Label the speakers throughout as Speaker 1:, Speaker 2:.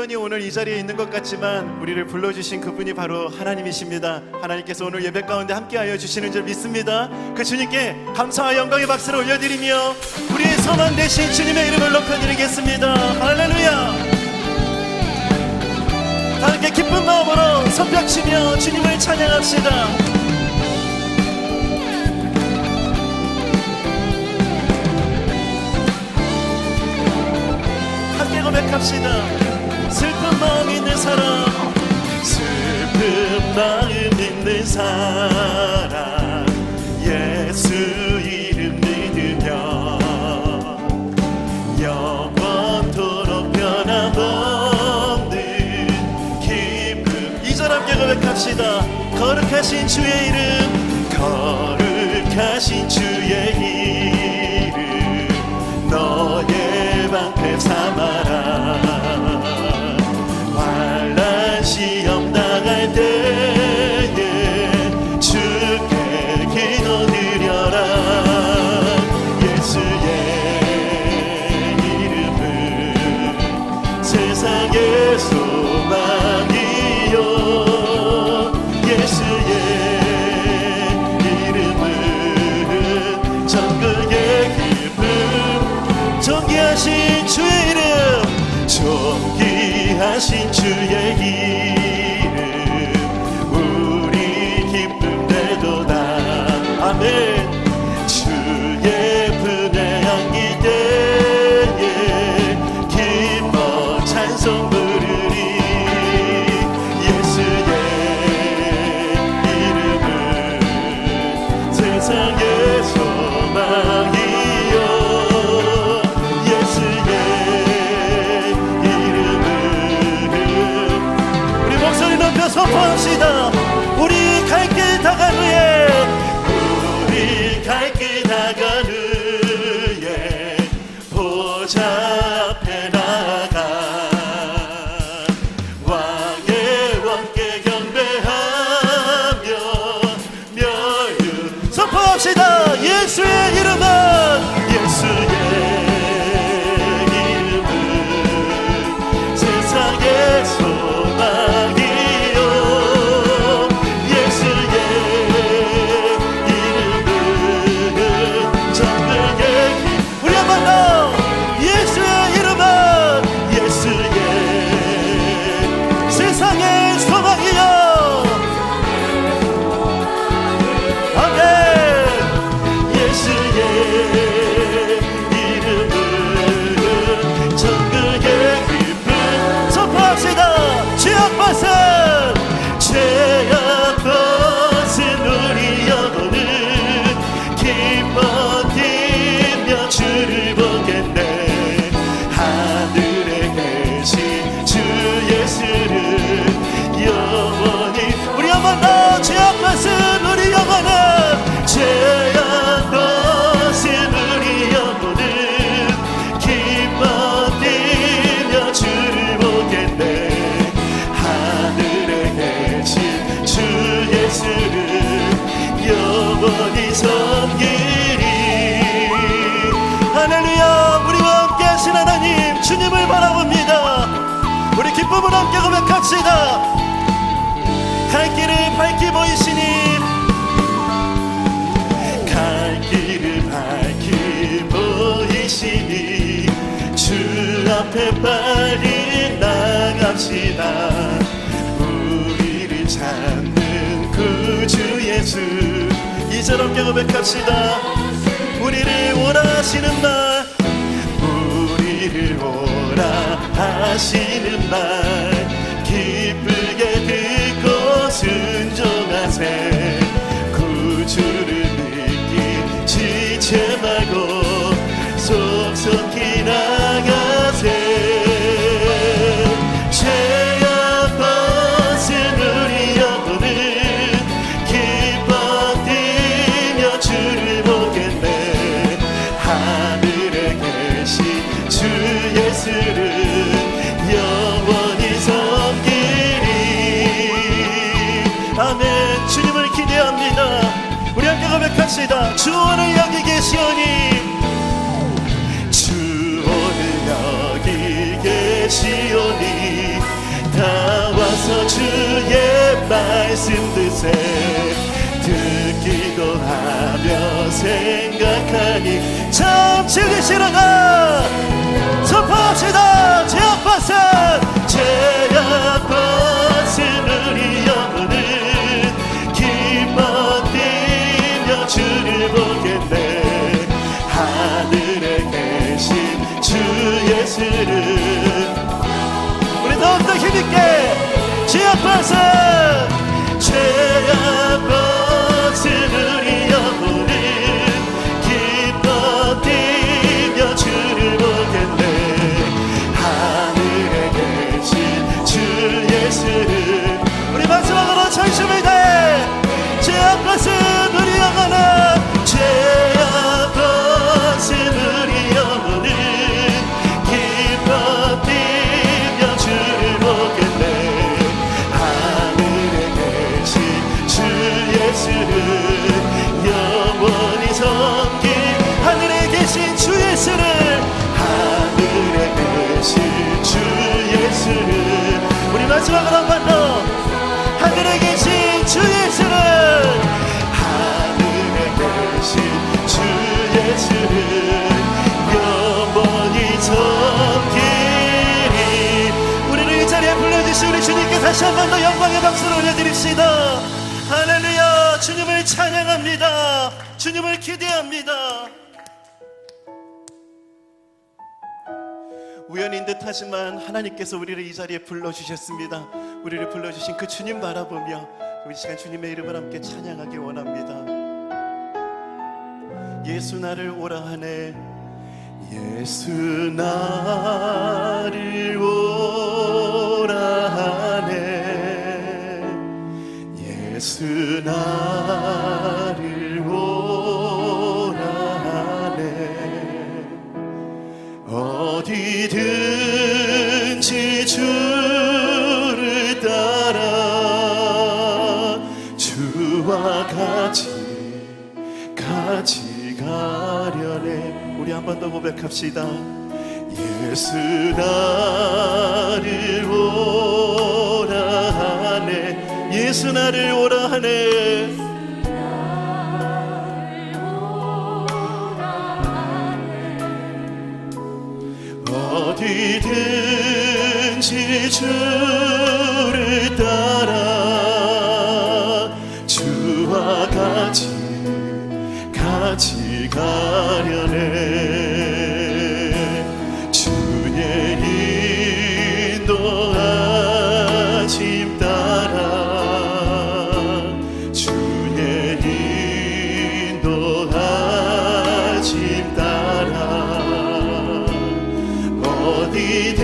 Speaker 1: 우연히 오늘 이 자리에 있는 것 같지만 우리를 불러주신 그분이 바로 하나님이십니다. 하나님께서 오늘 예배 가운데 함께하여 주시는 줄 믿습니다. 그 주님께 감사와 영광의 박수를 올려드리며 우리의 소망 되신 주님의 이름을 높여드리겠습니다. 할렐루야. 다 함께 기쁜 마음으로 손뼉치며 주님을 찬양합시다. 함께 고백합시다. 슬픈 마음 있는 사람, 슬픈 마음 있는 사람, 예수 이름 믿으며 영원토록 변함없는 기쁨. 2절 함께 고백합시다. 거룩하신 주의 이름, 거룩하신 주의 이름, 너의 방패 삼아라. 환난 시험 당할 때에 주께 기도드려라. 예수의 이름은 세상의 소망이요, 예수의 이름은 천국의 기쁨. 존귀하신 주의 이름, 존귀하신 주의 이름, 우리 기쁨 되도다. 아멘. 주의 품에 안길 때에 기뻐 찬송 부르리. 예수의 이름은 세상의 소망이요, 예수의 이름은. 우리 목소리 높여 선포합시다. 우리 갈 길 다간 후에, 우리 갈 길 다간 후에 보좌 앞에 나가 왕의 왕께 경배하며 멸류 선포합시다. 예수의 이름은, 예수의 이름은 세상의 소망이요, 예수의 이름은 천국의 길. 우리 한 번 더. 예수의 이름은, 예수의 세상의 소망이요. 아멘. 예수의 이름은 천국의 기쁨. 선포합시다. 죄악 벗은, 죄악 벗은 우리 영혼은 기뻐 뛰며 주를 보겠네. 하늘에 계신 주 예수를 영원히. 우리 한 번 더. 죄악 벗은 우리 영혼은, 죄악 벗은 우리 영혼은 기뻐 뛰며 주를 보겠네. 하늘에 계신 주 예수를 영원히 섬기리. 할렐루야. 우리와 함께 하신 하나님 주님을 바라봅니다. 우리 기쁨을 함께 고백합시다. 갈 길을 밝히 보이시니, 갈 길을 밝히 보이시니 주 앞에 빨리 나갑시다. 우리를 찾는 구주 예수. 2절 함께 고백합시다. 우리를 원하시는 날, 우리를 오라 하시는 말 기쁘게 듣고 순종하세. 구주를 믿기 지체 말고 속속히 나가세. 죄악 벗은 우리 영혼은 기뻐 뛰며 주를 보겠네. 하늘에 계신 주 예수를 영원히 섬기리. 아멘. 주님을 기대합니다. 우리 함께 고백합시다. 주 오늘 여기 계시오니, 주 오늘 여기 계시오니 주의 말씀 듣세 듣기도 하며 생각하니 참 즐기시라가 선포합시다. 제약받은 우리 영혼은 기뻐 뛰며 주를 보겠네. 하늘에 계신 주 예수를 우리 더욱더 힘있게 제약받은 우리 영혼은 기뻐 뛰며 주를 보겠네. 하늘에 계신 주 예수를 우리 마지막으로 전심을 다해 제약받은 우리 영혼은 제약받은 우리 영혼은 기뻐 뛰며 주를 보겠네. 하늘에 계신 주 예수를 영원히 섬길 하늘에 계신 주 예수를 하늘에 계신 주 예수를 우리 마지막으로 한 번 더 하늘에 계신 주 예수를 하늘에 계신 주 예수를 영원히 섬기리. 우리를 이 자리에 불러주신 우리 주님께 다시 한 번 더 영광의 박수를 올려드립시다. 할렐루야. 주님을 찬양합니다. 주님을 기대합니다. 우연인 듯하지만 하나님께서 우리를 이 자리에 불러주셨습니다. 우리를 불러주신 그 주님 바라보며 우리 시간 주님의 이름을 함께 찬양하기 원합니다. 예수 나를 오라 하네. 예수 나를 오라 하네. 예수 나를 오라 하네. 어디든지 주를 따라 주와 같이 가려네. 우리 한 번 더 고백합시다. 예수 나를 오라 하네. 예수 나를 오라 하네. 어디든지 주를 따라 주와 같이 가려네. 주의 인도하심 따라 주의 인도하심 따라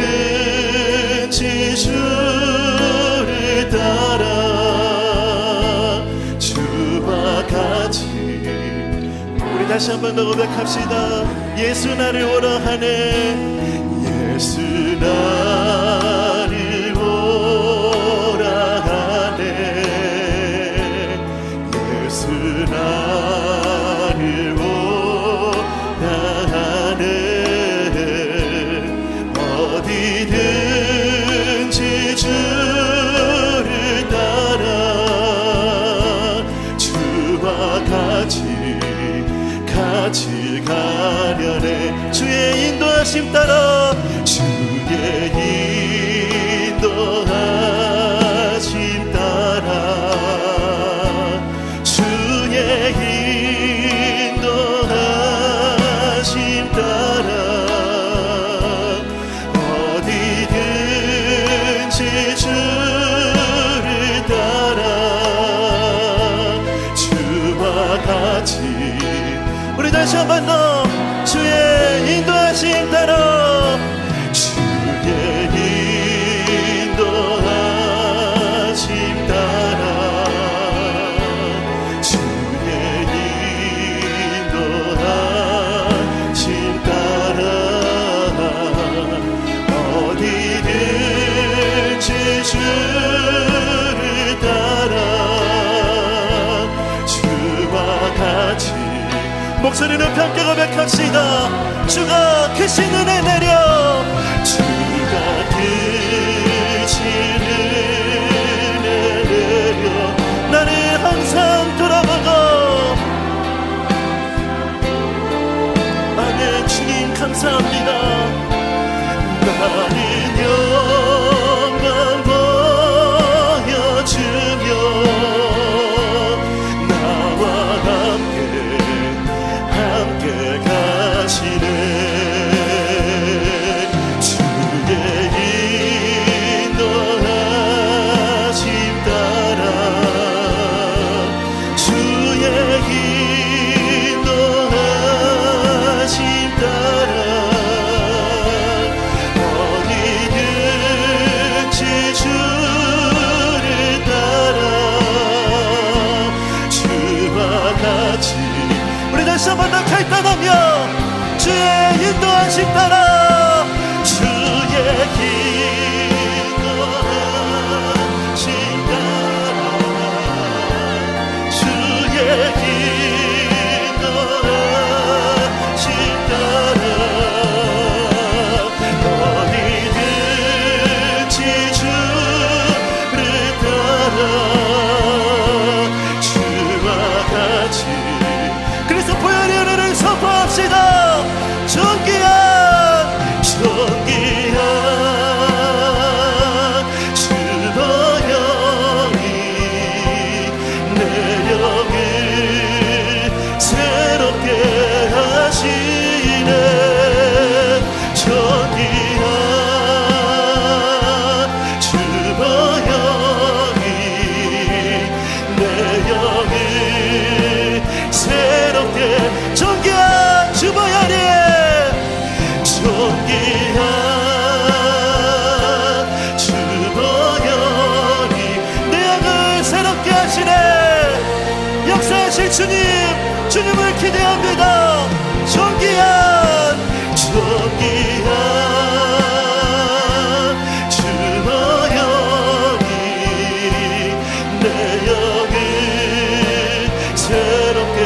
Speaker 1: 어디든지 주를 따라 주와 같이. 우리 다시 한 번 더 고백합시다. 예수 나를 오라 하네. 예수 나를 오라 하네. 예수 나를 오라 하네. 어디든지 주를 따라 주와 같이 가려네. 주의 인도하심 따라 주의 인도하심 따라 주의 인도하심 따라 어디든지 주를 따라 주와 같이. 우리 다시 한 번 더 주의 인도하심 따라 주의 인도하심 따라 주의 인도하심 따라 어디든지 주를 따라 주와 같이. 목소리 높이 함께 고백합시다. 주가 크신 은혜 내려 주가 크신 같이 우리 다시 한번 더 결단하며 주의 인도하심 따라 주의 기도하심 따라 주의 기도하심 따라 어디든지 주를 따라 주와 같이 그래서 보혈의 은혜를 선포합시다. 존귀한 주보혈이 내 영을 새롭게 하시네. 존귀한 주보혈이 내 영을 새롭게 존귀한 주보혈이 존귀한 주보혈이 내 영을 새롭게 하시네. 역사하실 주님, 주님을 기대합니다. 존귀한 주보혈이 내 영을 새롭게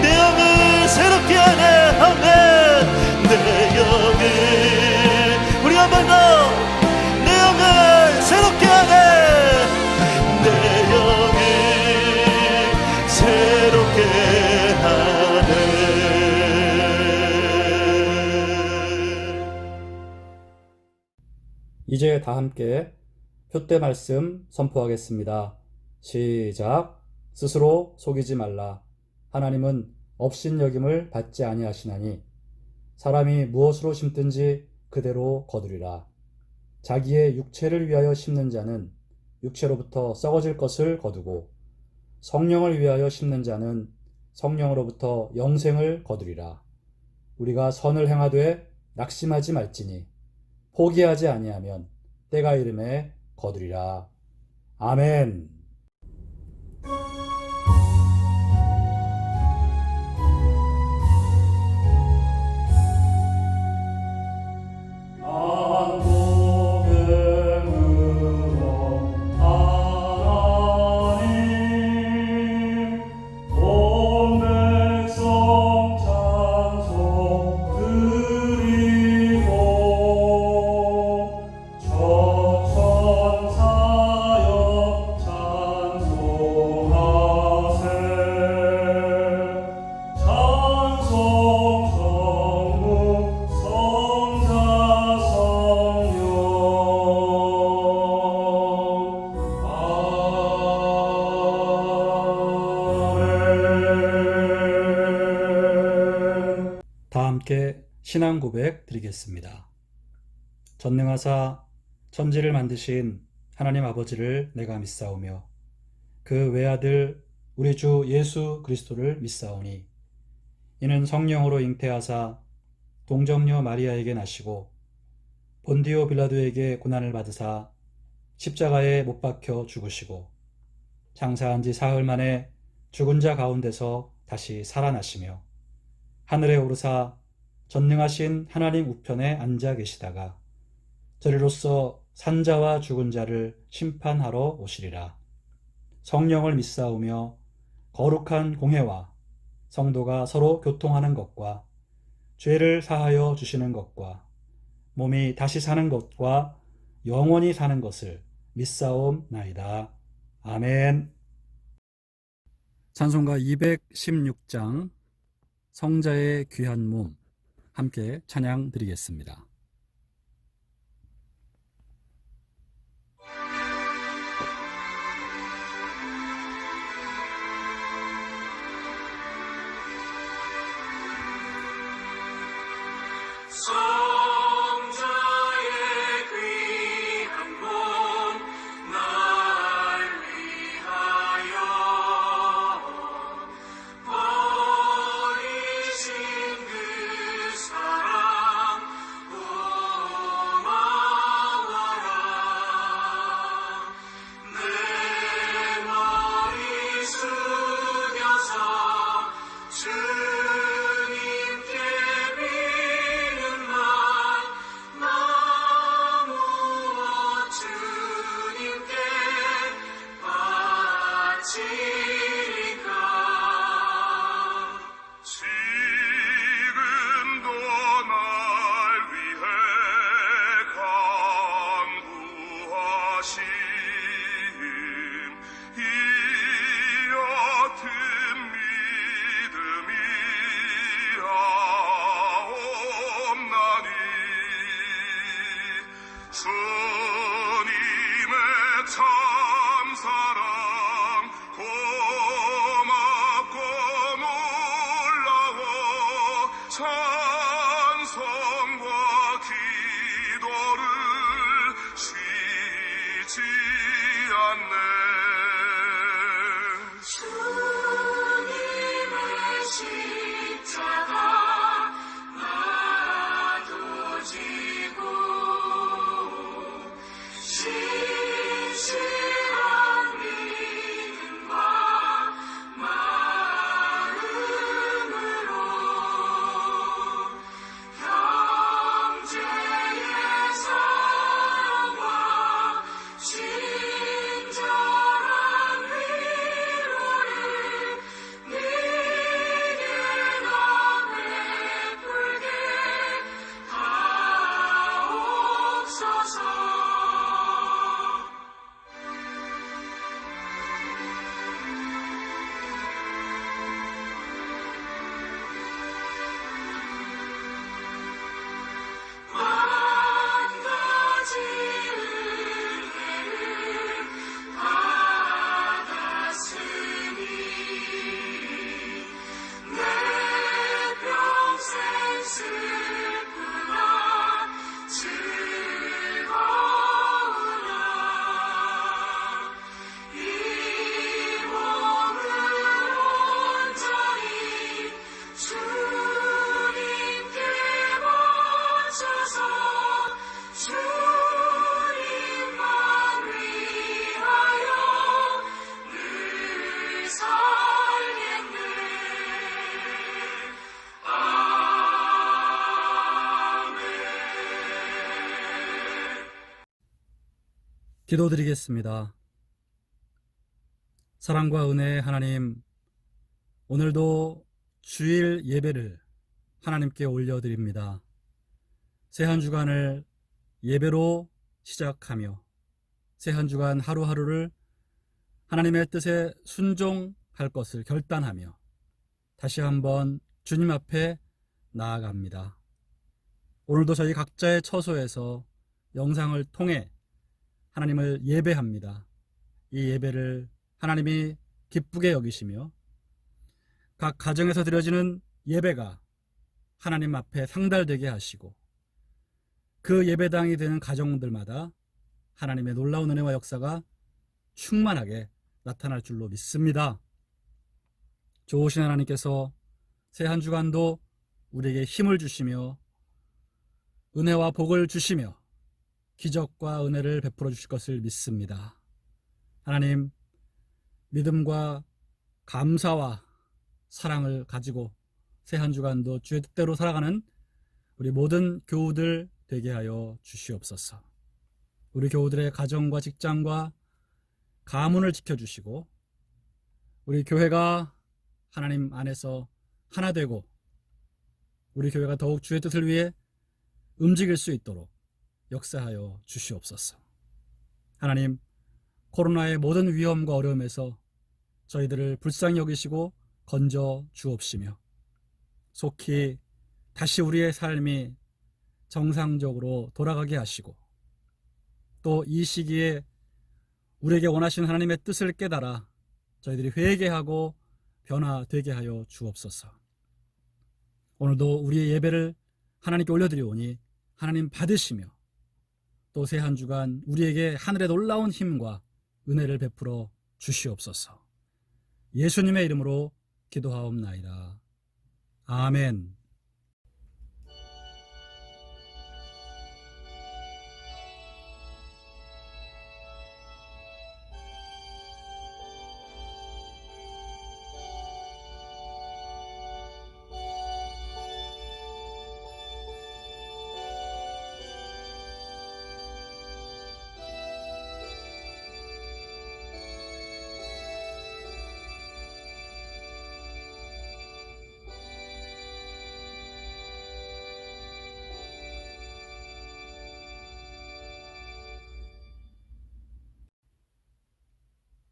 Speaker 1: 내 영을 새롭게 하네. 아멘. 내 영을 우리 한 번 더 내 영을 새롭게 하네. 내 영을 새롭게 하네.
Speaker 2: 이제 다 함께 표대 말씀 선포하겠습니다. 시작. 스스로 속이지 말라. 하나님은 업신여김을 받지 아니하시나니 사람이 무엇으로 심든지 그대로 거두리라. 자기의 육체를 위하여 심는 자는 육체로부터 썩어질 것을 거두고 성령을 위하여 심는 자는 성령으로부터 영생을 거두리라. 우리가 선을 행하되 낙심하지 말지니 포기하지 아니하면 때가 이름에 거두리라. 아멘. 다 함께 신앙 고백 드리겠습니다. 전능하사 천지를 만드신 하나님 아버지를 내가 믿사오며 그 외아들 우리 주 예수 그리스도를 믿사오니 이는 성령으로 잉태하사 동정녀 마리아에게 나시고 본디오 빌라도에게 고난을 받으사 십자가에 못 박혀 죽으시고 장사한 지 사흘 만에 죽은 자 가운데서 다시 살아나시며 하늘에 오르사 전능하신 하나님 우편에 앉아 계시다가 저리로서 산자와 죽은 자를 심판하러 오시리라. 성령을 믿사오며 거룩한 공회와 성도가 서로 교통하는 것과 죄를 사하여 주시는 것과 몸이 다시 사는 것과 영원히 사는 것을 믿사옵나이다. 아멘. 찬송가 216장 성자의 귀한 몸 함께 찬양 드리겠습니다.
Speaker 3: 숙여서
Speaker 2: 기도드리겠습니다. 사랑과 은혜의 하나님, 오늘도 주일 예배를 하나님께 올려드립니다. 새 한 주간을 예배로 시작하며 새 한 주간 하루하루를 하나님의 뜻에 순종할 것을 결단하며 다시 한번 주님 앞에 나아갑니다. 오늘도 저희 각자의 처소에서 영상을 통해 하나님을 예배합니다. 이 예배를 하나님이 기쁘게 여기시며 각 가정에서 드려지는 예배가 하나님 앞에 상달되게 하시고 그 예배당이 되는 가정들마다 하나님의 놀라운 은혜와 역사가 충만하게 나타날 줄로 믿습니다. 좋으신 하나님께서 새 한 주간도 우리에게 힘을 주시며 은혜와 복을 주시며 기적과 은혜를 베풀어 주실 것을 믿습니다. 하나님, 믿음과 감사와 사랑을 가지고 새 한 주간도 주의 뜻대로 살아가는 우리 모든 교우들 되게 하여 주시옵소서. 우리 교우들의 가정과 직장과 가문을 지켜주시고 우리 교회가 하나님 안에서 하나 되고 우리 교회가 더욱 주의 뜻을 위해 움직일 수 있도록 역사하여 주시옵소서. 하나님, 코로나의 모든 위험과 어려움에서 저희들을 불쌍히 여기시고 건져 주옵시며 속히 다시 우리의 삶이 정상적으로 돌아가게 하시고 또 이 시기에 우리에게 원하시는 하나님의 뜻을 깨달아 저희들이 회개하고 변화되게 하여 주옵소서. 오늘도 우리의 예배를 하나님께 올려드리오니 하나님 받으시며 또 새 한 주간 우리에게 하늘의 놀라운 힘과 은혜를 베풀어 주시옵소서. 예수님의 이름으로 기도하옵나이다. 아멘.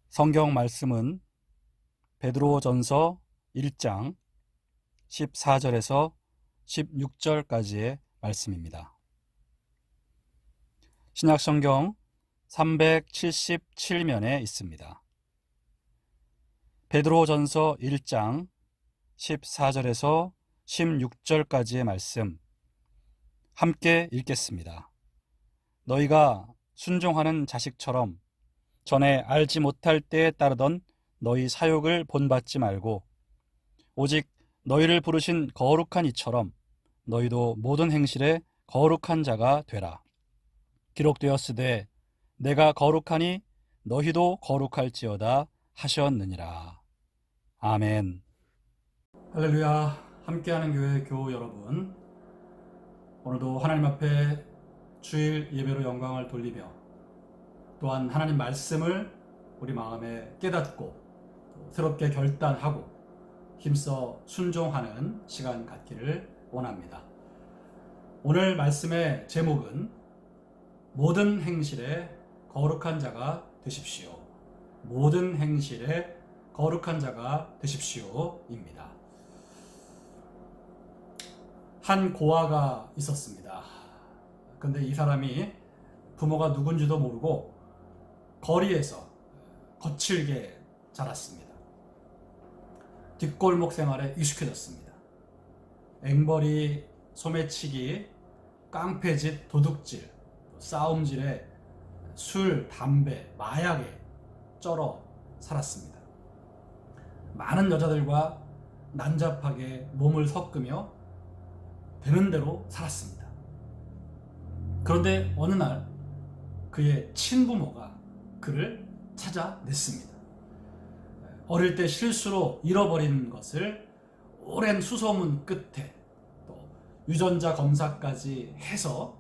Speaker 2: 성경 말씀은 베드로전서 1장 14절에서 16절까지의 말씀입니다. 신약성경 377면에 있습니다. 베드로전서 1장 14절에서 16절까지의 말씀 함께 읽겠습니다. 너희가 순종하는 자식처럼 전에 알지 못할 때에 따르던 너희 사욕을 본받지 말고 오직 너희를 부르신 거룩한 이처럼 너희도 모든 행실에 거룩한 자가 되라. 기록되었으되 내가 거룩하니 너희도 거룩할지어다 하셨느니라. 아멘. 할렐루야. 함께하는 교회 교우 여러분, 오늘도 하나님 앞에 주일 예배로 영광을 돌리며 또한 하나님 말씀을 우리 마음에 깨닫고 새롭게 결단하고 힘써 순종하는 시간 갖기를 원합니다. 오늘 말씀의 제목은 모든 행실에 거룩한 자가 되십시오. 모든 행실에 거룩한 자가 되십시오입니다. 한 고아가 있었습니다. 근데 이 사람이 부모가 누군지도 모르고 거리에서 거칠게 자랐습니다. 뒷골목 생활에 익숙해졌습니다. 앵벌이, 소매치기, 깡패짓, 도둑질, 싸움질에 술, 담배, 마약에 쩔어 살았습니다. 많은 여자들과 난잡하게 몸을 섞으며 되는 대로 살았습니다. 그런데 어느 날 그의 친부모가 그를 찾아냈습니다. 어릴 때 실수로 잃어버린 것을 오랜 수소문 끝에 또 유전자 검사까지 해서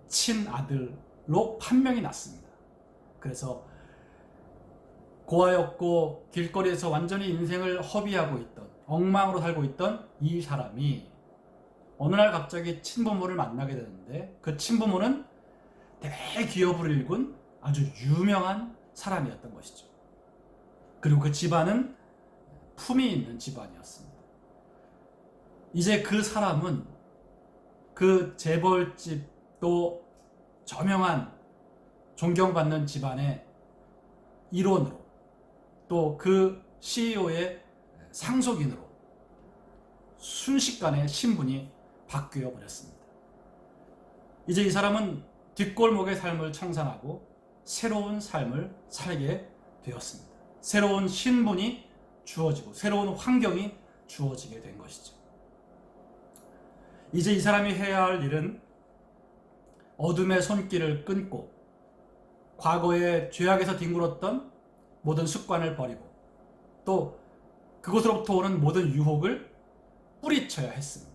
Speaker 2: 친아들로 판명이 났습니다. 그래서 고아였고 길거리에서 완전히 인생을 허비하고 있던, 엉망으로 살고 있던 이 사람이 어느 날 갑자기 친부모를 만나게 되는데, 그 친부모는 대기업을 일군 아주 유명한 사람이었던 것이죠. 그리고 그 집안은 품이 있는 집안이었습니다. 이제 그 사람은 그 재벌집, 또 저명한 존경받는 집안의 일원으로, 또 그 CEO의 상속인으로 순식간에 신분이 바뀌어 버렸습니다. 이제 이 사람은 뒷골목의 삶을 청산하고 새로운 삶을 살게 되었습니다. 새로운 신분이 주어지고 새로운 환경이 주어지게 된 것이죠. 이제 이 사람이 해야 할 일은 어둠의 손길을 끊고 과거의 죄악에서 뒹굴었던 모든 습관을 버리고 또 그곳으로부터 오는 모든 유혹을 뿌리쳐야 했습니다.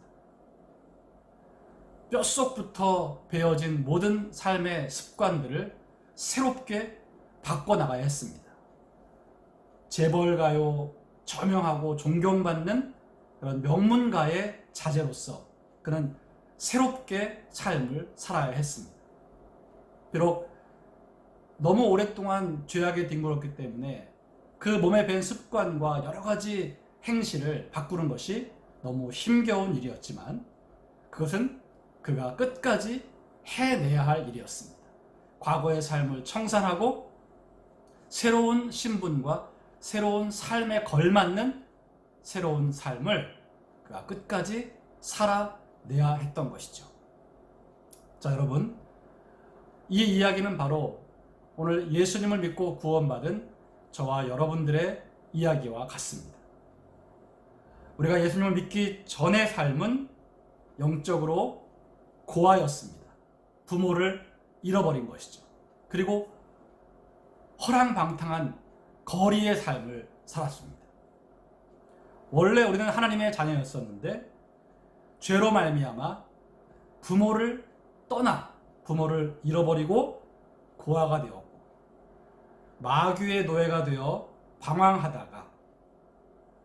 Speaker 2: 뼛속부터 배어진 모든 삶의 습관들을 새롭게 바꿔나가야 했습니다. 재벌가요, 저명하고 존경받는 그런 명문가의 자제로서 그는 새롭게 삶을 살아야 했습니다. 비록 너무 오랫동안 죄악에 뒹굴었기 때문에 그 몸에 밴 습관과 여러 가지 행실을 바꾸는 것이 너무 힘겨운 일이었지만 그것은 그가 끝까지 해내야 할 일이었습니다. 과거의 삶을 청산하고 새로운 신분과 새로운 삶에 걸맞는 새로운 삶을 그가 끝까지 살아내야 했던 것이죠. 자, 여러분, 이 이야기는 바로 오늘 예수님을 믿고 구원받은 저와 여러분들의 이야기와 같습니다. 우리가 예수님을 믿기 전의 삶은 영적으로 고아였습니다. 부모를 잃어버린 것이죠. 그리고 허랑방탕한 거리의 삶을 살았습니다. 원래 우리는 하나님의 자녀였었는데 죄로 말미암아 부모를 떠나 부모를 잃어버리고 고아가 되었고 마귀의 노예가 되어 방황하다가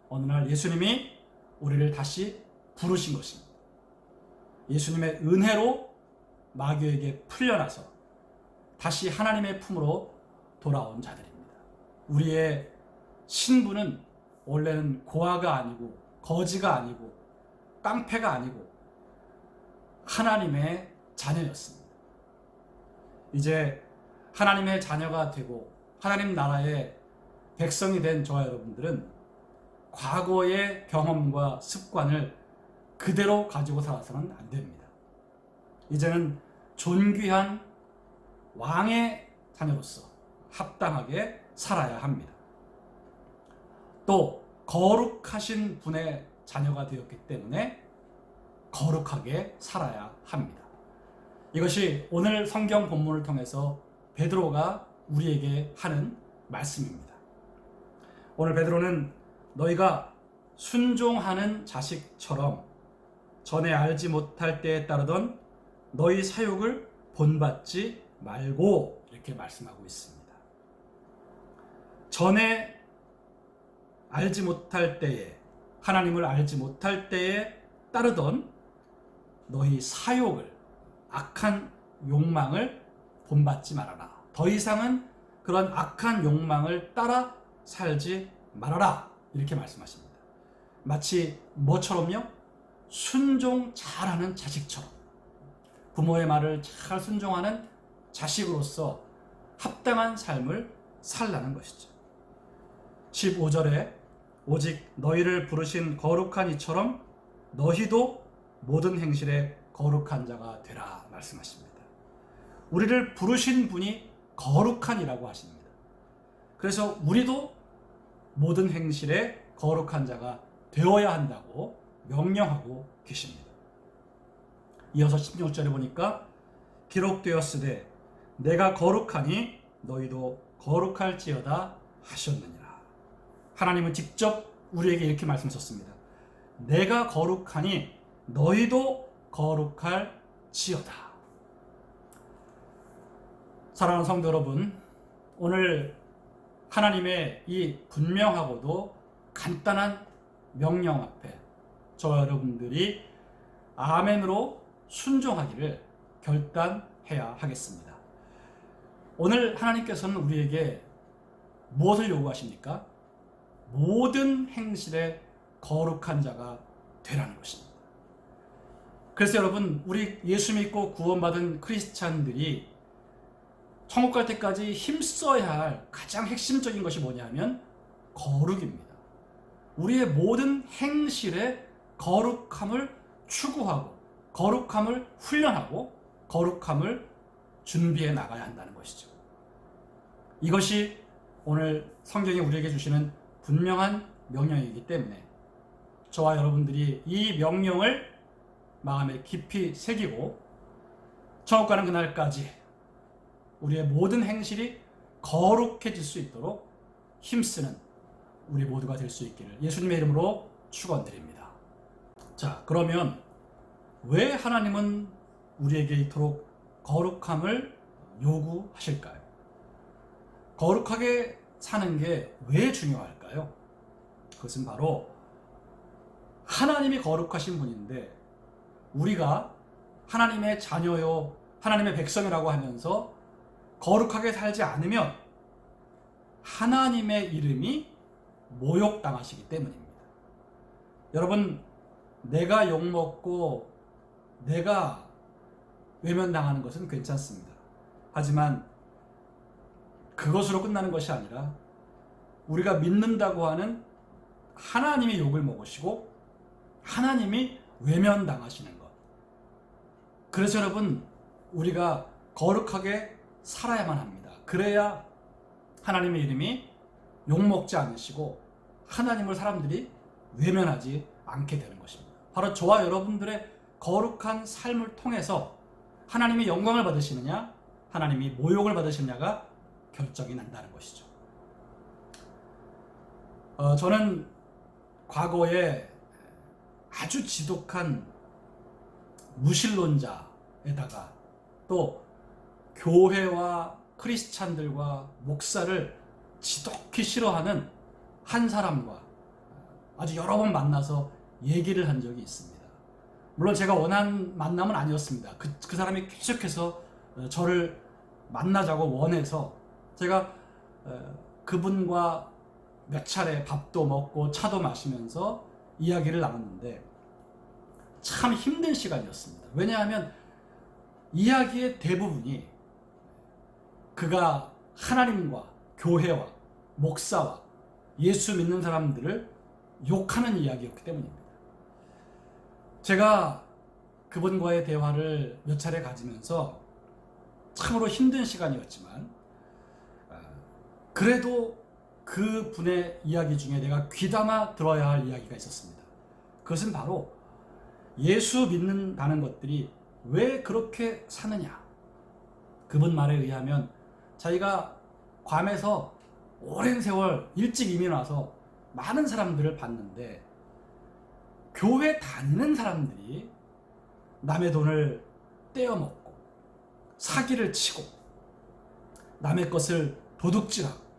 Speaker 2: 어느 날 예수님이 우리를 다시 부르신 것입니다. 예수님의 은혜로 마귀에게 풀려나서 다시 하나님의 품으로 돌아온 자들입니다. 우리의 신분은 원래는 고아가 아니고 거지가 아니고 깡패가 아니고 하나님의 자녀였습니다. 이제 하나님의 자녀가 되고 하나님 나라의 백성이 된 저와 여러분들은 과거의 경험과 습관을 그대로 가지고 살아서는 안 됩니다. 이제는 존귀한 왕의 자녀로서 합당하게 살아야 합니다. 또 거룩하신 분의 자녀가 되었기 때문에 거룩하게 살아야 합니다. 이것이 오늘 성경 본문을 통해서 베드로가 우리에게 하는 말씀입니다. 오늘 베드로는 너희가 순종하는 자식처럼 전에 알지 못할 때에 따르던 너희 사욕을 본받지 말고 이렇게 말씀하고 있습니다. 전에 알지 못할 때에, 하나님을 알지 못할 때에 따르던 너희 사욕을, 악한 욕망을 본받지 말아라. 더 이상은 그런 악한 욕망을 따라 살지 말아라. 이렇게 말씀하십니다. 마치 뭐처럼요? 순종 잘하는 자식처럼, 부모의 말을 잘 순종하는 자식으로서 합당한 삶을 살라는 것이죠. 15절에 오직 너희를 부르신 거룩한 이처럼 너희도 모든 행실에 거룩한 자가 되라 말씀하십니다. 우리를 부르신 분이 거룩한이라고 하십니다. 그래서 우리도 모든 행실에 거룩한 자가 되어야 한다고 명령하고 계십니다. 이어서 16절에 보니까 기록되었으되 내가 거룩하니 너희도 거룩할지어다 하셨느니라. 하나님은 직접 우리에게 이렇게 말씀하셨습니다. 내가 거룩하니 너희도 거룩할지어다. 사랑하는 성도 여러분, 오늘 하나님의 이 분명하고도 간단한 명령 앞에 저와 여러분들이 아멘으로 순종하기를 결단해야 하겠습니다. 오늘 하나님께서는 우리에게 무엇을 요구하십니까? 모든 행실에 거룩한 자가 되라는 것입니다. 그래서 여러분, 우리 예수 믿고 구원받은 크리스찬들이 천국 갈 때까지 힘써야 할 가장 핵심적인 것이 뭐냐면 거룩입니다. 우리의 모든 행실에 거룩함을 추구하고 거룩함을 훈련하고 거룩함을 준비해 나가야 한다는 것이죠. 이것이 오늘 성경이 우리에게 주시는 분명한 명령이기 때문에 저와 여러분들이 이 명령을 마음에 깊이 새기고 천국 가는 그날까지 우리의 모든 행실이 거룩해질 수 있도록 힘쓰는 우리 모두가 될 수 있기를 예수님의 이름으로 축원드립니다. 자, 그러면 왜 하나님은 우리에게 이토록 거룩함을 요구하실까요? 거룩하게 사는 게 왜 중요할까요? 그것은 바로 하나님이 거룩하신 분인데 우리가 하나님의 자녀요, 하나님의 백성이라고 하면서 거룩하게 살지 않으면 하나님의 이름이 모욕당하시기 때문입니다. 여러분, 내가 욕먹고 내가 외면당하는 것은 괜찮습니다. 하지만 그것으로 끝나는 것이 아니라 우리가 믿는다고 하는 하나님이 욕을 먹으시고 하나님이 외면당하시는 것. 그래서 여러분, 우리가 거룩하게 살아야만 합니다. 그래야 하나님의 이름이 욕먹지 않으시고 하나님을 사람들이 외면하지 않게 되는 것입니다. 바로 저와 여러분들의 거룩한 삶을 통해서 하나님이 영광을 받으시느냐 하나님이 모욕을 받으시느냐가 결정이 난다는 것이죠. 저는 과거에 아주 지독한 무신론자에다가 또 교회와 크리스찬들과 목사를 지독히 싫어하는 한 사람과 아주 여러 번 만나서 얘기를 한 적이 있습니다. 물론 제가 원한 만남은 아니었습니다. 그 사람이 계속해서 저를 만나자고 원해서 제가 그분과 몇 차례 밥도 먹고 차도 마시면서 이야기를 나눴는데 참 힘든 시간이었습니다. 왜냐하면 이야기의 대부분이 그가 하나님과 교회와 목사와 예수 믿는 사람들을 욕하는 이야기였기 때문입니다. 제가 그분과의 대화를 몇 차례 가지면서 참으로 힘든 시간이었지만 그래도 그 분의 이야기 중에 내가 귀담아 들어야 할 이야기가 있었습니다. 그것은 바로 예수 믿는다는 것들이 왜 그렇게 사느냐. 그분 말에 의하면 자기가 괌에서 오랜 세월 일찍 이민 와서 많은 사람들을 봤는데 교회 다니는 사람들이 남의 돈을 떼어먹고 사기를 치고 남의 것을 도둑질하고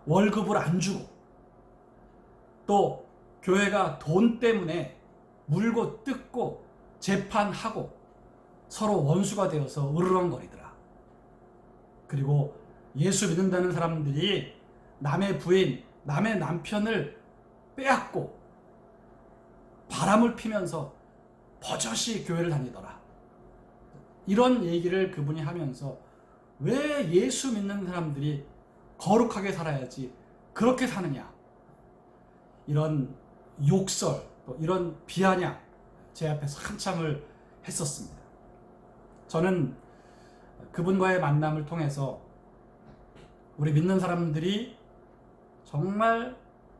Speaker 2: 월급을 안 주고 또 교회가 돈 때문에 물고 뜯고 재판하고 서로 원수가 되어서 으르렁거리더라. 그리고 예수 믿는다는 사람들이 남의 부인, 남의 남편을 빼앗고 바람을 피면서 버젓이 교회를 다니더라. 이런 얘기를 그분이 하면서 왜 예수 믿는 사람들이 거룩하게 살아야지 그렇게 사느냐, 이런 욕설, 또 이런 비아냥 제 앞에서 한참을 했었습니다. 저는 그분과의 만남을 통해서 우리 믿는 사람들이 정말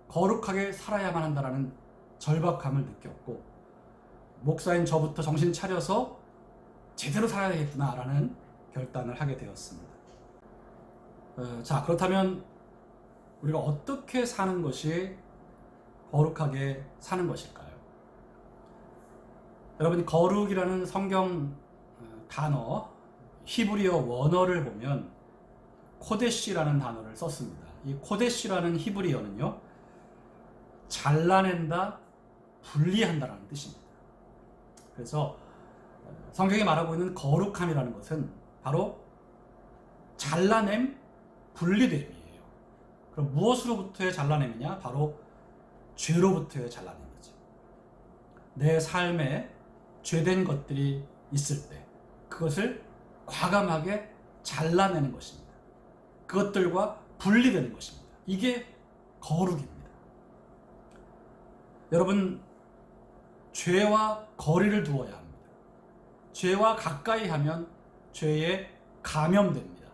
Speaker 2: 거룩하게 살아야만 한다는 절박함을 느꼈고 목사인 저부터 정신 차려서 제대로 살아야겠구나라는 결단을 하게 되었습니다. 자, 그렇다면 우리가 어떻게 사는 것이 거룩하게 사는 것일까요? 여러분, 거룩이라는 성경 단어 히브리어 원어를 보면 코데시라는 단어를 썼습니다. 이 코데시라는 히브리어는요, 잘라낸다, 분리한다라는 뜻입니다. 그래서 성경이 말하고 있는 거룩함이라는 것은 바로 잘라냄, 분리됨이에요. 그럼 무엇으로부터의 잘라냄이냐? 바로 죄로부터의 잘라냄이죠. 내 삶에 죄된 것들이 있을 때 그것을 과감하게 잘라내는 것입니다. 그것들과 분리되는 것입니다. 이게 거룩입니다. 여러분, 죄와 거리를 두어야 합니다. 죄와 가까이 하면 죄에 감염됩니다.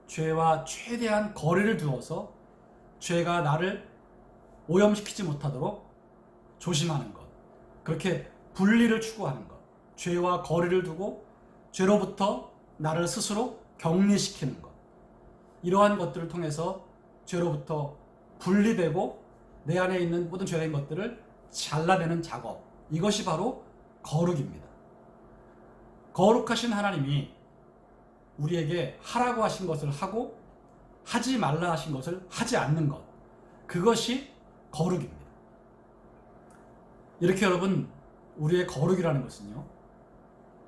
Speaker 2: 죄와 최대한 거리를 두어서 죄가 나를 오염시키지 못하도록 조심하는 것, 그렇게 분리를 추구하는 것, 죄와 거리를 두고 죄로부터 나를 스스로 격리시키는 것, 이러한 것들을 통해서 죄로부터 분리되고 내 안에 있는 모든 죄된 것들을 잘라내는 작업, 이것이 바로 거룩입니다. 거룩하신 하나님이 우리에게 하라고 하신 것을 하고 하지 말라 하신 것을 하지 않는 것, 그것이 거룩입니다. 이렇게 여러분, 우리의 거룩이라는 것은요,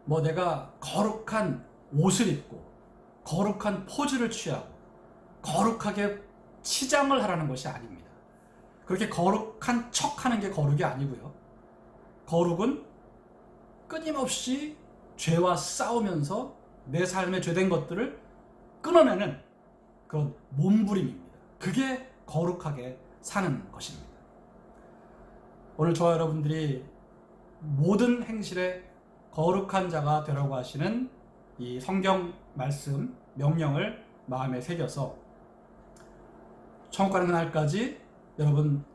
Speaker 2: 뭐 내가 거룩한 옷을 입고 거룩한 포즈를 취하고 거룩하게 치장을 하라는 것이 아닙니다. 그렇게 거룩한 척하는 게 거룩이 아니고요, 거룩은 끊임없이 죄와 싸우면서 내 삶에 죄된 것들을 끊어내는 그런 몸부림입니다. 그게 거룩하게 사는 것입니다. 오늘 저와 여러분들이 모든 행실에 거룩한 자가 되라고 하시는 이 성경 말씀, 명령을 마음에 새겨서 천국 가는 날까지 여러분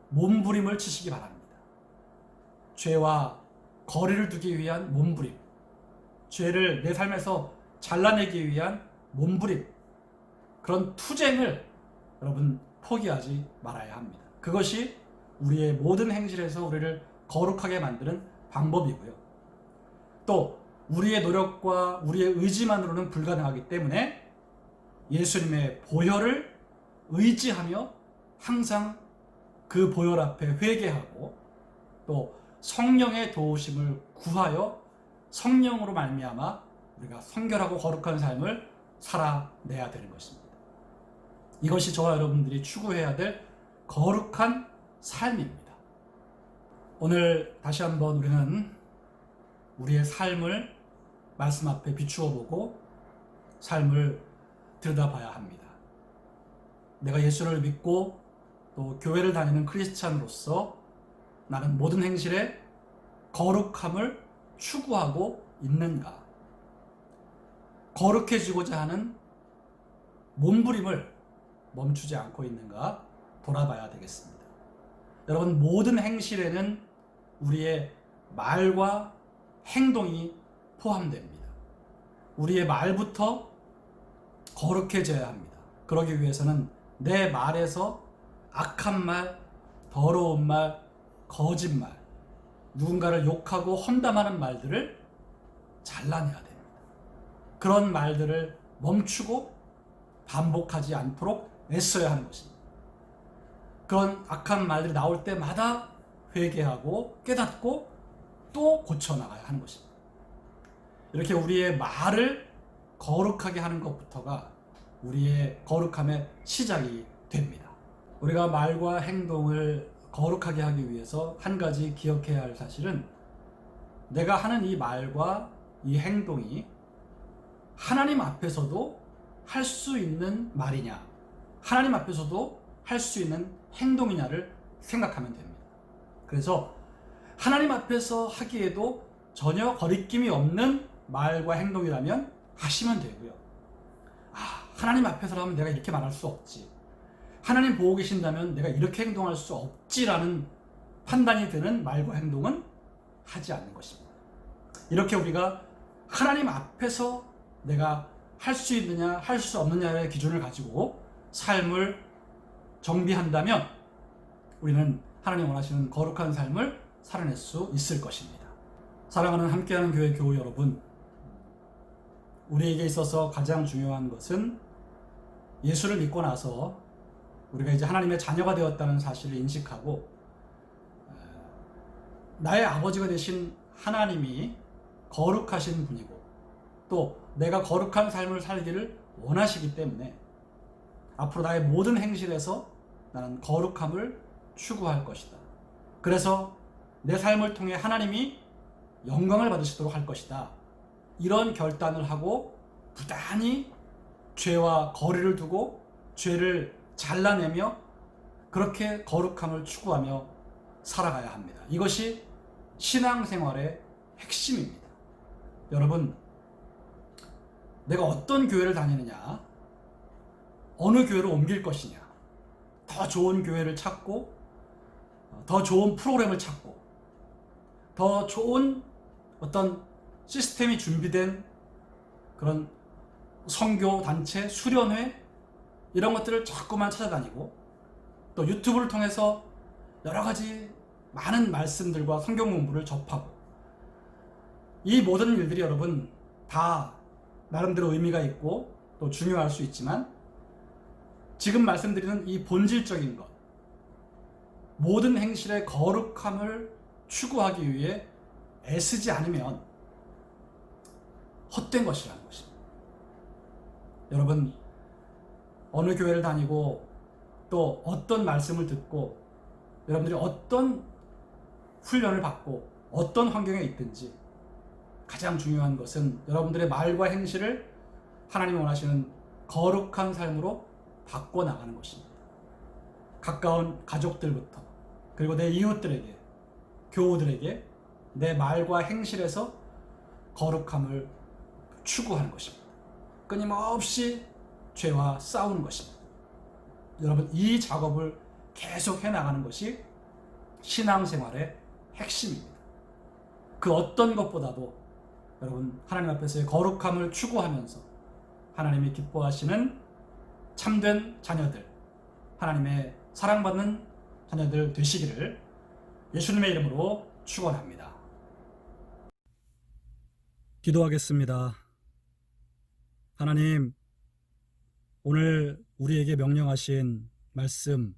Speaker 2: 몸부림을 치시기 바랍니다. 죄와 거리를 두기 위한 몸부림, 죄를 내 삶에서 잘라내기 위한 몸부림, 그런 투쟁을 여러분 포기하지 말아야 합니다. 그것이 우리의 모든 행실에서 우리를 거룩하게 만드는 방법이고요. 또 우리의 노력과 우리의 의지만으로는 불가능하기 때문에 예수님의 보혈을 의지하며 항상 그 보혈 앞에 회개하고 또 성령의 도우심을 구하여 성령으로 말미암아 우리가 성결하고 거룩한 삶을 살아내야 되는 것입니다. 이것이 저와 여러분들이 추구해야 될 거룩한 삶입니다. 오늘 다시 한번 우리는 우리의 삶을 말씀 앞에 비추어 보고 삶을 들여다봐야 합니다. 내가 예수를 믿고 또 교회를 다니는 크리스찬으로서 나는 모든 행실에 거룩함을 추구하고 있는가? 거룩해지고자 하는 몸부림을 멈추지 않고 있는가 돌아봐야 되겠습니다. 여러분, 모든 행실에는 우리의 말과 행동이 포함됩니다. 우리의 말부터 거룩해져야 합니다. 그러기 위해서는 내 말에서 악한 말, 더러운 말, 거짓말, 누군가를 욕하고 험담하는 말들을 잘라내야 됩니다. 그런 말들을 멈추고 반복하지 않도록 애써야 하는 것입니다. 그런 악한 말들이 나올 때마다 회개하고 깨닫고 또 고쳐나가야 하는 것입니다. 이렇게 우리의 말을 거룩하게 하는 것부터가 우리의 거룩함의 시작이 됩니다. 우리가 말과 행동을 거룩하게 하기 위해서 한 가지 기억해야 할 사실은 내가 하는 이 말과 이 행동이 하나님 앞에서도 할 수 있는 말이냐, 하나님 앞에서도 할 수 있는 행동이냐를 생각하면 됩니다. 그래서 하나님 앞에서 하기에도 전혀 거리낌이 없는 말과 행동이라면 하시면 되고요. 하나님 앞에서라면 내가 이렇게 말할 수 없지, 하나님 보고 계신다면 내가 이렇게 행동할 수 없지라는 판단이 드는 말과 행동은 하지 않는 것입니다. 이렇게 우리가 하나님 앞에서 내가 할 수 있느냐 할 수 없느냐의 기준을 가지고 삶을 정비한다면 우리는 하나님 원하시는 거룩한 삶을 살아낼 수 있을 것입니다. 사랑하는 함께하는 교회 교우 여러분, 우리에게 있어서 가장 중요한 것은 예수를 믿고 나서 우리가 이제 하나님의 자녀가 되었다는 사실을 인식하고 나의 아버지가 되신 하나님이 거룩하신 분이고 또 내가 거룩한 삶을 살기를 원하시기 때문에 앞으로 나의 모든 행실에서 나는 거룩함을 추구할 것이다. 그래서 내 삶을 통해 하나님이 영광을 받으시도록 할 것이다. 이런 결단을 하고 부단히 죄와 거리를 두고 죄를 잘라내며 그렇게 거룩함을 추구하며 살아가야 합니다. 이것이 신앙생활의 핵심입니다. 여러분, 내가 어떤 교회를 다니느냐, 어느 교회로 옮길 것이냐, 더 좋은 교회를 찾고 더 좋은 프로그램을 찾고 더 좋은 어떤 시스템이 준비된 그런 선교 단체, 수련회 이런 것들을 자꾸만 찾아다니고 또 유튜브를 통해서 여러 가지 많은 말씀들과 성경 공부를 접하고 이 모든 일들이 여러분 다 나름대로 의미가 있고 또 중요할 수 있지만 지금 말씀드리는 이 본질적인 것, 모든 행실의 거룩함을 추구하기 위해 애쓰지 않으면 헛된 것이라는 것입니다. 여러분, 어느 교회를 다니고 또 어떤 말씀을 듣고 여러분들이 어떤 훈련을 받고 어떤 환경에 있든지 가장 중요한 것은 여러분들의 말과 행실을 하나님이 원하시는 거룩한 삶으로 바꿔나가는 것입니다. 가까운 가족들부터 그리고 내 이웃들에게, 교우들에게 내 말과 행실에서 거룩함을 추구하는 것입니다. 끊임없이 죄와 싸우는 것입니다. 여러분, 이 작업을 계속 해나가는 것이 신앙생활의 핵심입니다. 그 어떤 것보다도 여러분 하나님 앞에서의 거룩함을 추구하면서 하나님이 기뻐하시는 참된 자녀들, 하나님의 사랑받는 자녀들 되시기를 예수님의 이름으로 축원합니다. 기도하겠습니다. 하나님, 오늘 우리에게 명령하신 말씀,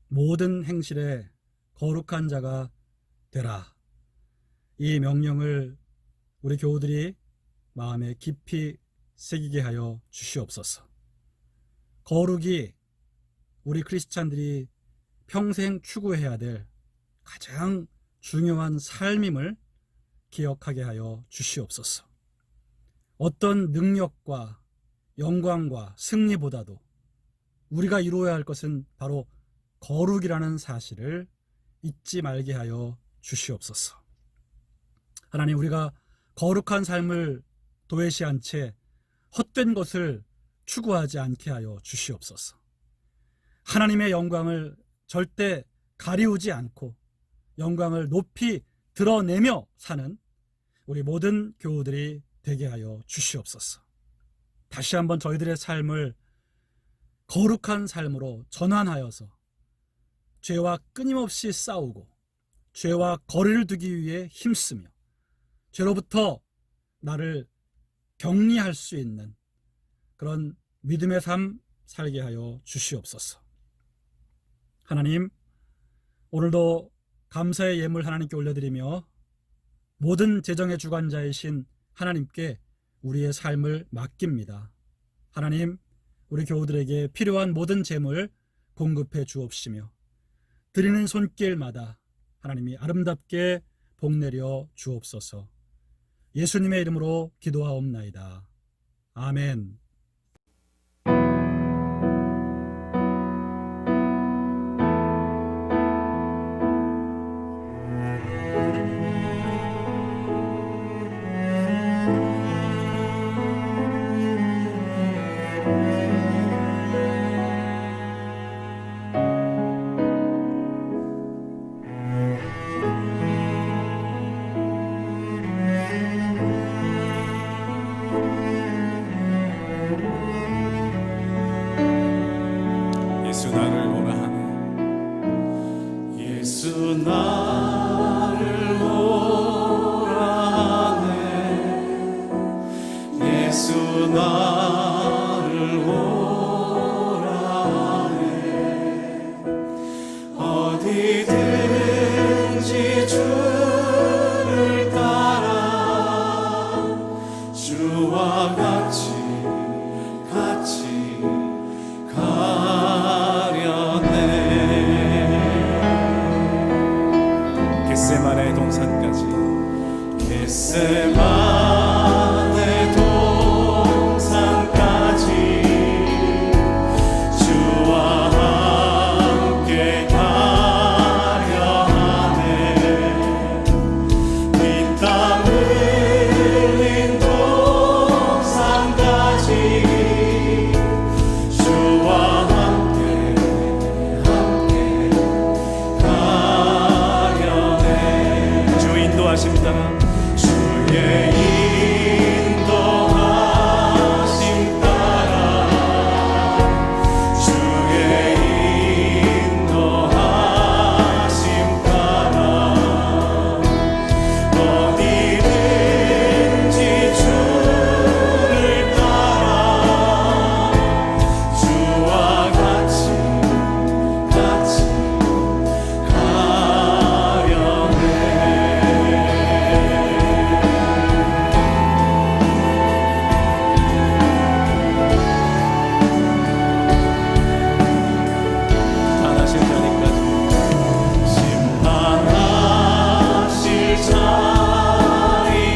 Speaker 2: 모든 행실에 거룩한 자가 되라. 이 명령을 우리 교우들이 마음에 깊이 새기게 하여 주시옵소서. 거룩이 우리 크리스찬들이 평생 추구해야 될 가장 중요한 삶임을 기억하게 하여 주시옵소서. 어떤 능력과 영광과 승리보다도 우리가 이루어야 할 것은 바로 거룩이라는 사실을 잊지 말게 하여 주시옵소서. 하나님, 우리가 거룩한 삶을 도외시한 채 헛된 것을 추구하지 않게 하여 주시옵소서. 하나님의 영광을 절대 가리우지 않고 영광을 높이 드러내며 사는 우리 모든 교우들이 되게 하여 주시옵소서. 다시 한번 저희들의 삶을 거룩한 삶으로 전환하여서 죄와 끊임없이 싸우고 죄와 거리를 두기 위해 힘쓰며 죄로부터 나를 격리할 수 있는 그런 믿음의 삶 살게 하여 주시옵소서. 하나님, 오늘도 감사의 예물 하나님께 올려드리며 모든 재정의 주관자이신 하나님께 우리의 삶을 맡깁니다. 하나님, 우리 교우들에게 필요한 모든 재물 공급해 주옵시며 드리는 손길마다 하나님이 아름답게 복내려 주옵소서. 예수님의 이름으로 기도하옵나이다. 아멘.
Speaker 3: 예수 나를 오라 하네. 예수 나를 오라 하네. 있는지 주를 따라 주와 같이 가려네. 겟세마네 동산까지 겟세마네 동산까지 주와 함께 가려 하네. 이 땀 흘린 동산까지 주와 함께 가려네. 주 인도하심 따라 주의 인도하심 따라 주의 인도하심 따라 어디든지 주를 따라 주와 같이 가려네. 심판하실 자리까지 심판하실 자리까지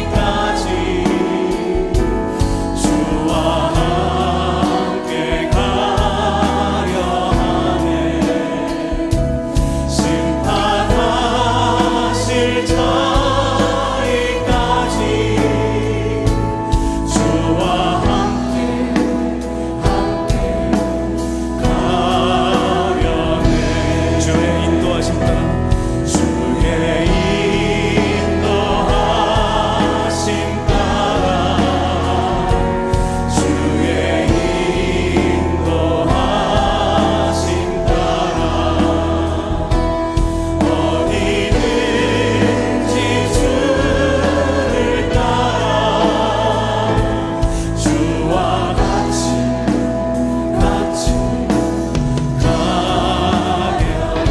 Speaker 3: 주와 함께 가려 하네. 심판하실 자리까지 주와 함께 가려네. 주의 인도하심 따라 주의 인도하심 따라 주의 인도하심 따라 어디든지 주를 따라 주와 같이 가려네.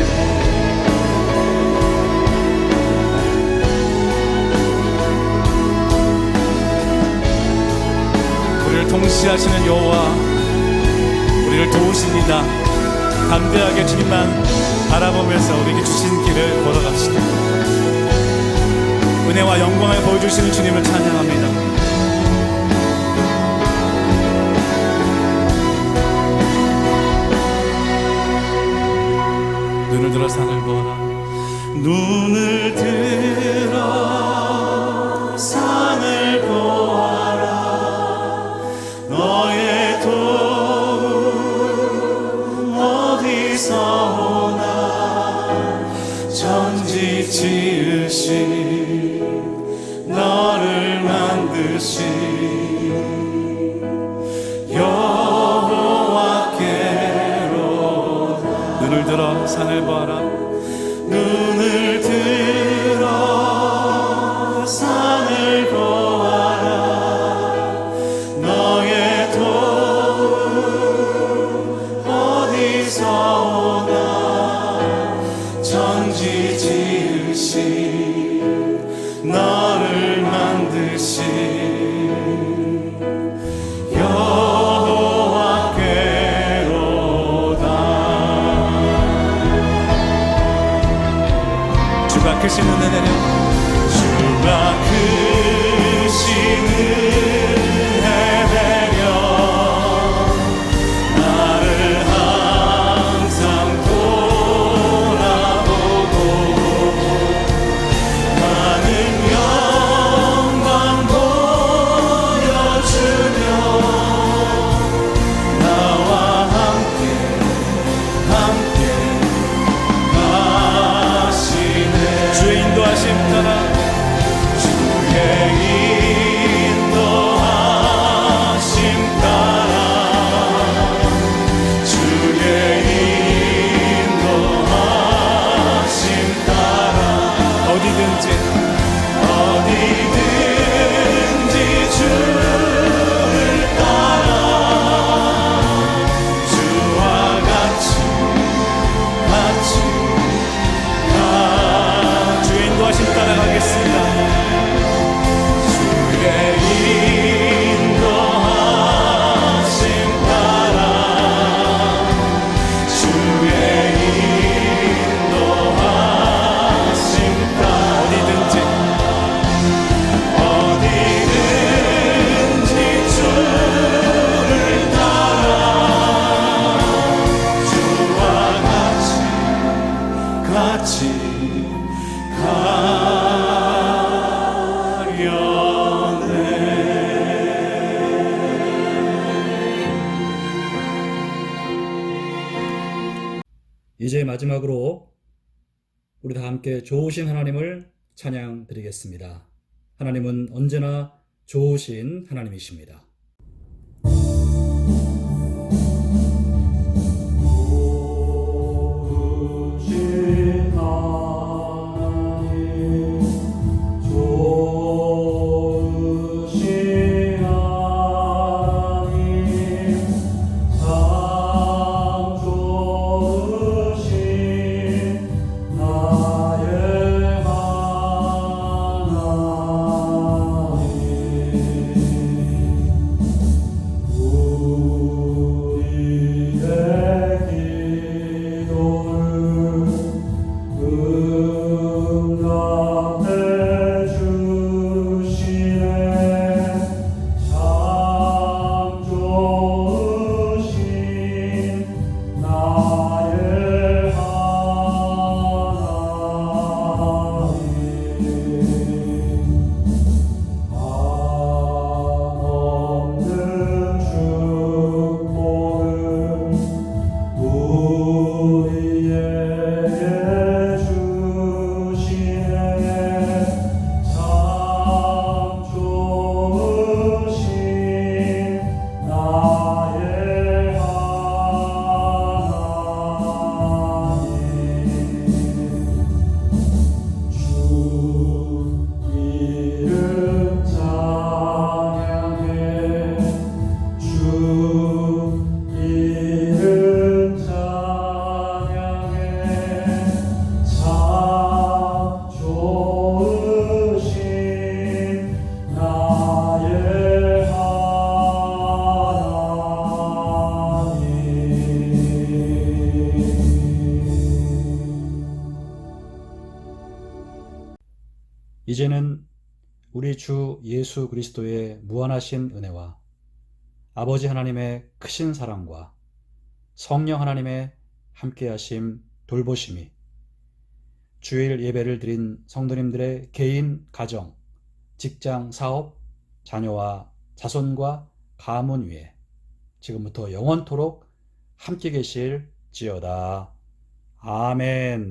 Speaker 3: 우리를 통치하시는 여호와 우리를 도우십니다. 담대하게 주님만 바라보면서 우리에게 주신 길을 걸어갑시다. 은혜와 영광을 보여주시는 주님을 찬양합니다. 눈을 들어 산을 보아라. 눈을 들어 산을 보아라. 너의 도움 어디서 오나. 천지 지으신 너를 만드신 여호와께로. 눈을 들어 산을 보아라. 눈을 들어 산을 보아라. 너의 도움 어디서 오나. 천지 지으신 너를 만드신 여호와께로다. 주가 크신 은혜 내려 주가 크신 은혜 내려 나를 항상 돌아보고 많은 영광 보여주며 나와 함께 가시네. 주의 인도하심 따라 주의
Speaker 2: 마지막으로 우리 다 함께 좋으신 하나님을 찬양드리겠습니다. 하나님은 언제나 좋으신 하나님이십니다.
Speaker 3: 좋으신 하나님, 좋으신 하나님, 참 좋으신 나의 하나님, 우리의 기도를 응답해 주시네. 참 좋으신 나의 하나님, 한없는 축복을 우리에게 주시네. 참 좋으신 나의 하나님, 주 이름 찬양해, 주 이름 찬양해. 참 좋으신 나의 하나님.
Speaker 2: 이제는 우리 주 예수 그리스도의 무한하신 은혜와 아버지 하나님의 크신 사랑과 성령 하나님의 함께하심 돌보심이 주일 예배를 드린 성도님들의 개인, 가정, 직장, 사업, 자녀와 자손과 가문 위에 지금부터 영원토록 함께 계실지어다. 아멘.